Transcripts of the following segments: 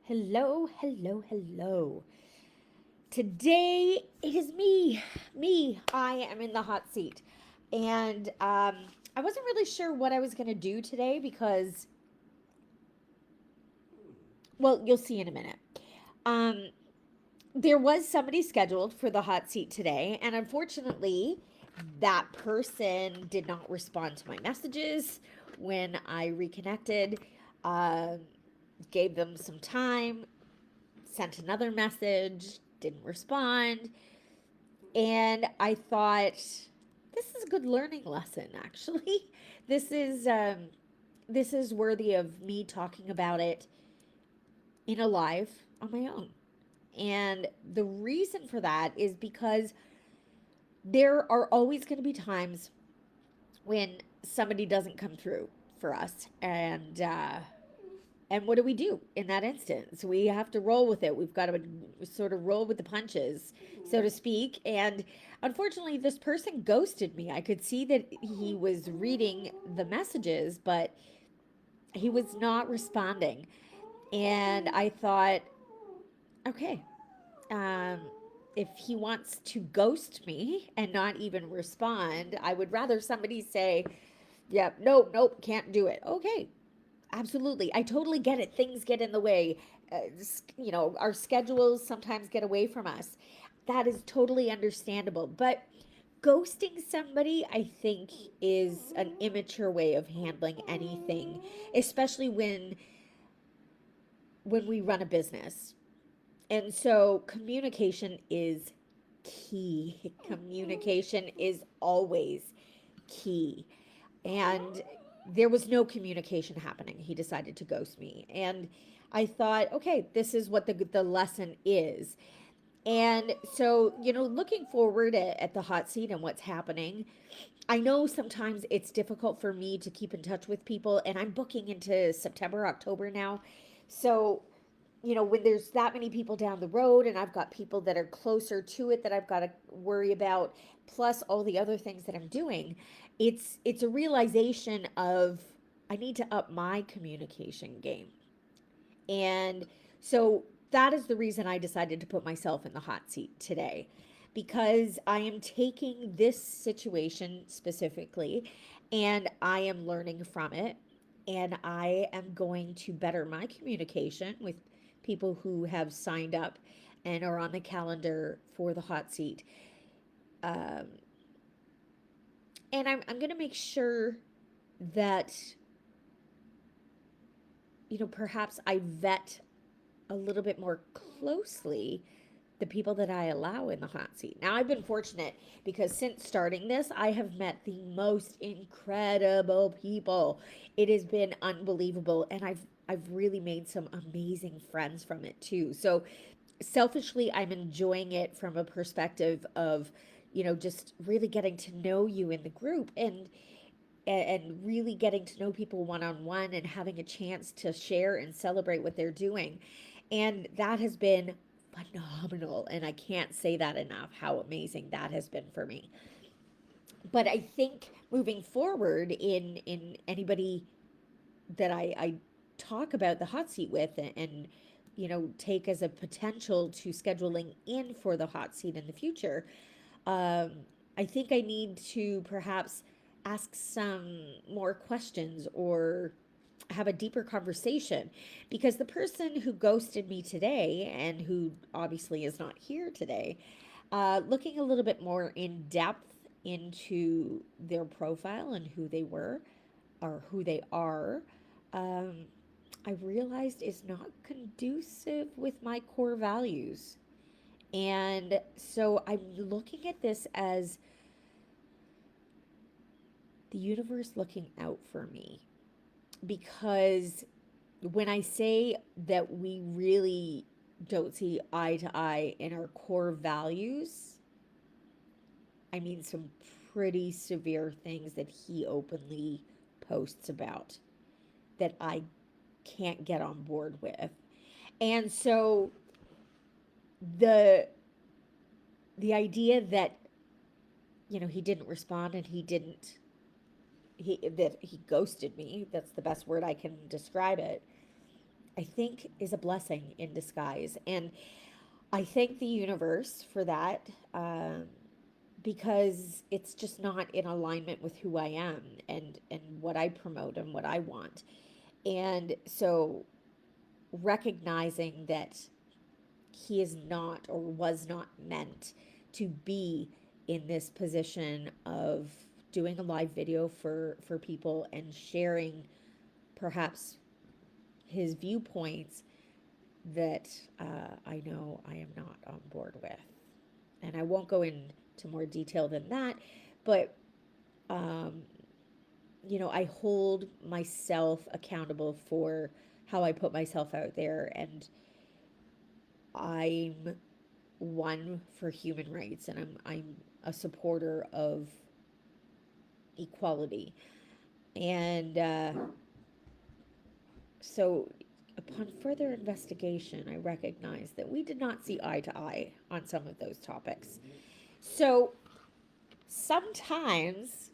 Hello, hello, hello. Today it is me. Me. I am in the hot seat. And I wasn't really sure what I was going to do today because, well, you'll see in a minute. Um, there was somebody scheduled for the hot seat today, and unfortunately, that person did not respond to my messages when I reconnected. Um, Gave them some time, sent another message, didn't respond. And I thought, this is a good learning lesson, actually. This is um, this is worthy of me talking about it in a live on my own. And the reason for that is because there are always going to be times when somebody doesn't come through for us, and what do we do in that instance? We have to roll with it. We've got to sort of roll with the punches, so to speak. And unfortunately, this person ghosted me. I could see that he was reading the messages, but he was not responding. And I thought, okay, um, if he wants to ghost me and not even respond, I would rather somebody say, yep, nope, nope, can't do it. Okay, absolutely. I totally get it. Things get in the way. Our schedules sometimes get away from us. That is totally understandable. But ghosting somebody, I think, is an immature way of handling anything, especially when we run a business. And so communication is key. Communication is always key. And there was no communication happening. He decided to ghost me. And I thought, okay, this is what the lesson is. And so, looking forward at the hot seat and what's happening, I know sometimes it's difficult for me to keep in touch with people, and I'm booking into September, October now. So, when there's that many people down the road, and I've got people that are closer to it that I've got to worry about, plus all the other things that I'm doing, it's a realization of I need to up my communication game. And so that is the reason I decided to put myself in the hot seat today, because I am taking this situation specifically and I am learning from it. And I am going to better my communication with people who have signed up and are on the calendar for the hot seat. Um, and I'm going to make sure that, perhaps I vet a little bit more closely the people that I allow in the hot seat. Now, I've been fortunate because since starting this, I have met the most incredible people. It has been unbelievable, and I've really made some amazing friends from it too. So, selfishly, I'm enjoying it from a perspective of, just really getting to know you in the group and really getting to know people one on one and having a chance to share and celebrate what they're doing. And that has been phenomenal. And I can't say that enough how amazing that has been for me. But I think moving forward in anybody that I talk about the hot seat with and take as a potential to scheduling in for the hot seat in the future, um, I think I need to perhaps ask some more questions or have a deeper conversation, because the person who ghosted me today and who obviously is not here today, looking a little bit more in depth into their profile and who they were or who they are, um, I realized is not conducive with my core values. And so I'm looking at this as the universe looking out for me, because when I say that we really don't see eye to eye in our core values, I mean some pretty severe things that he openly posts about that I can't get on board with. And so the the idea that he didn't respond and he ghosted me, that's the best word I can describe it. I think is a blessing in disguise. And I thank the universe for that, because it's just not in alignment with who I am and what I promote and what I want. And so recognizing that he is not or was not meant to be in this position of doing a live video for people and sharing perhaps his viewpoints that I know I am not on board with. And I won't go into more detail than that, but um, I hold myself accountable for how I put myself out there, and I'm one for human rights, and I'm a supporter of equality. And so, upon further investigation, I recognized that we did not see eye to eye on some of those topics. So, sometimes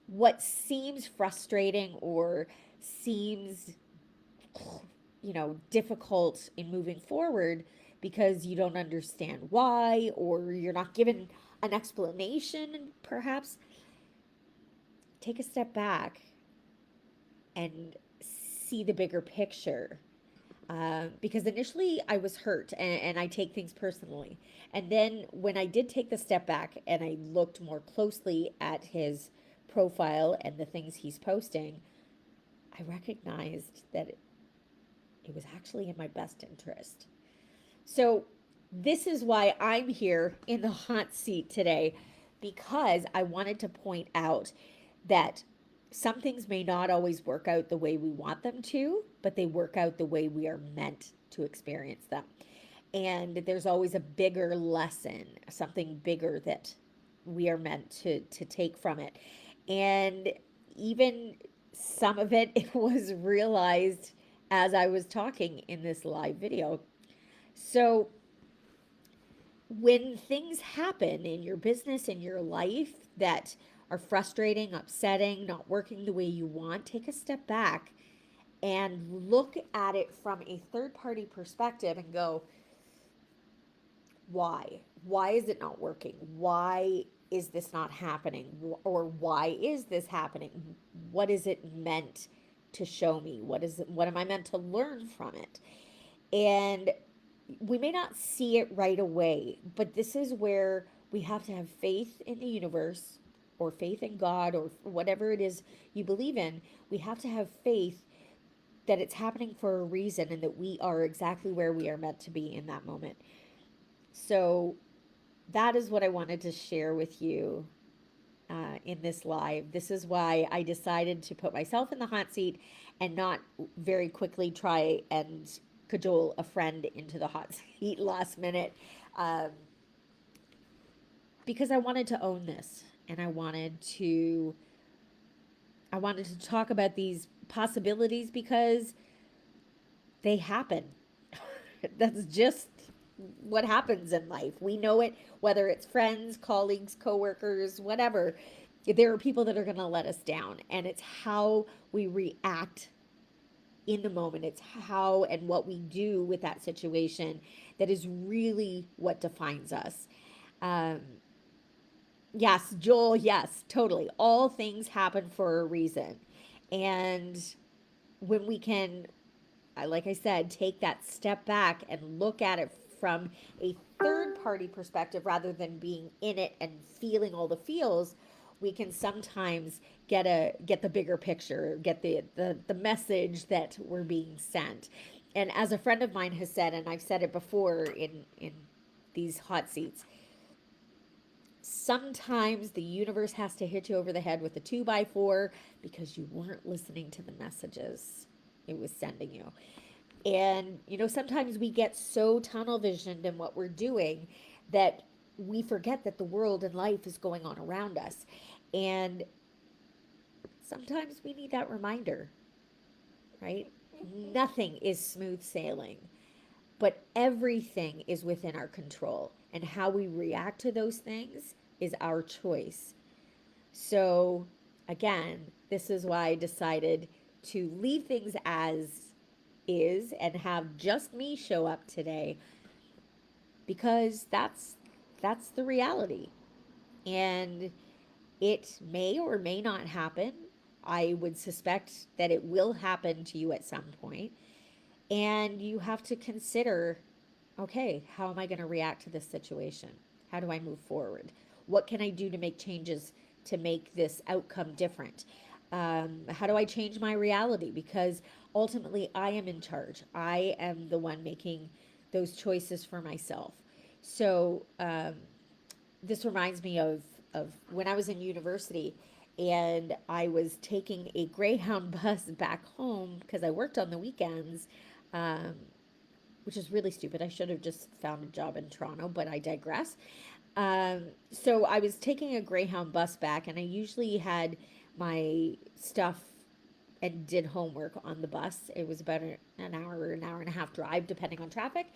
what seems frustrating or seems, difficult in moving forward because you don't understand why or you're not given an explanation, perhaps take a step back and see the bigger picture. Because initially I was hurt and I take things personally. And then when I did take the step back and I looked more closely at his profile and the things he's posting, I recognized that it was actually in my best interest. So, this is why I'm here in the hot seat today, because I wanted to point out that some things may not always work out the way we want them to, but they work out the way we are meant to experience them. And there's always a bigger lesson, something bigger that we are meant to take from it. And even some of it, it was realized as I was talking in this live video. So when things happen in your business, in your life that are frustrating, upsetting, not working the way you want, take a step back and look at it from a third party perspective and go, why? Why is it not working? Why is this not happening? Or why is this happening? What is it meant to show me? What am I meant to learn from it? And we may not see it right away, but this is where we have to have faith in the universe or faith in God or whatever it is you believe in. We have to have faith that it's happening for a reason and that we are exactly where we are meant to be in that moment. So that is what I wanted to share with you in this live. This is why I decided to put myself in the hot seat and not very quickly try and cajole a friend into the hot seat last minute, um, because I wanted to own this and I wanted to talk about these possibilities because they happen. That's just what happens in life. We know it, whether it's friends, colleagues, coworkers, whatever. There are people that are going to let us down, and it's how we react in the moment. It's how and what we do with that situation that is really what defines us. Um, yes, Joel, yes, totally. All things happen for a reason. And when we can, like I said, take that step back and look at it from a third party perspective rather than being in it and feeling all the feels, we can sometimes get the bigger picture, get the message that we're being sent. And as a friend of mine has said, and I've said it before in these hot seats, sometimes the universe has to hit you over the head with a 2x4 because you weren't listening to the messages it was sending you. And, sometimes we get so tunnel visioned in what we're doing that we forget that the world and life is going on around us. And sometimes we need that reminder, right? Nothing is smooth sailing, but everything is within our control. And how we react to those things is our choice. So, again, this is why I decided to leave things as is and have just me show up today because that's the reality. And it may or may not happen. I would suspect that it will happen to you at some point. And you have to consider, okay, how am I going to react to this situation? How do I move forward? What can I do to make changes to make this outcome different? How do I change my reality? Because ultimately, I am in charge. I am the one making those choices for myself. So, this reminds me of when I was in university and I was taking a Greyhound bus back home because I worked on the weekends, um, which is really stupid. I should have just found a job in Toronto, but I digress. So I was taking a Greyhound bus back, and I usually had my stuff and did homework on the bus. It was about an hour or an hour and a half drive, depending on traffic.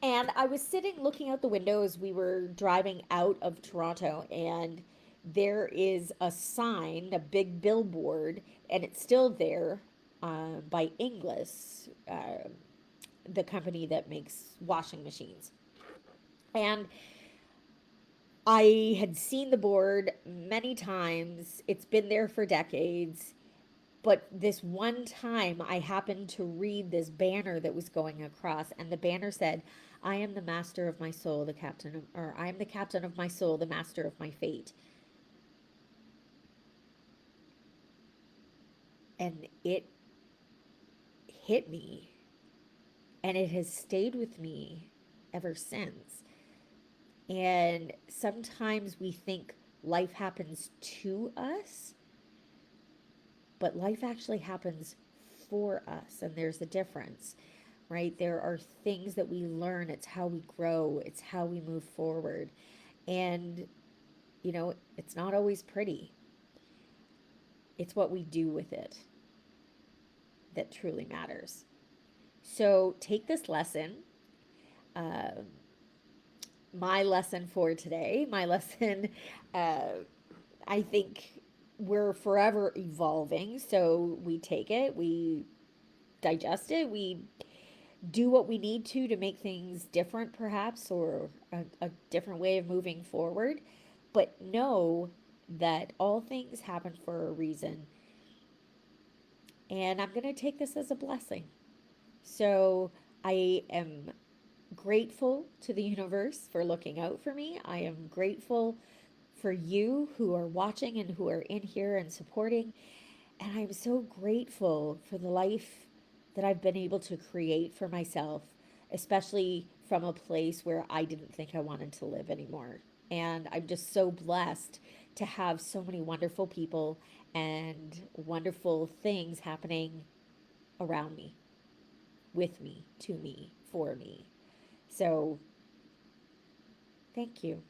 And I was sitting looking out the window as we were driving out of Toronto, and there is a sign, a big billboard, and it's still there by Inglis, the company that makes washing machines. And I had seen the board many times, it's been there for decades. But this one time, I happened to read this banner that was going across, and the banner said, I am the master of my soul, the captain of, or I am the captain of my soul, the master of my fate. And it hit me, and it has stayed with me ever since. And sometimes we think life happens to us, but life actually happens for us, and there's a difference, right? There are things that we learn, it's how we grow, it's how we move forward. And, it's not always pretty, it's what we do with it that truly matters. So take this lesson. Uh, my lesson for today, my lesson, uh, I think we're forever evolving. So we take it, we digest it, we do what we need to make things different, perhaps, or a different way of moving forward. But know that all things happen for a reason. And I'm going to take this as a blessing. So I am grateful to the universe for looking out for me. I am grateful for you who are watching and who are in here and supporting. And I'm so grateful for the life that I've been able to create for myself, especially from a place where I didn't think I wanted to live anymore. And I'm just so blessed to have so many wonderful people and wonderful things happening around me, with me, to me, for me. So, thank you.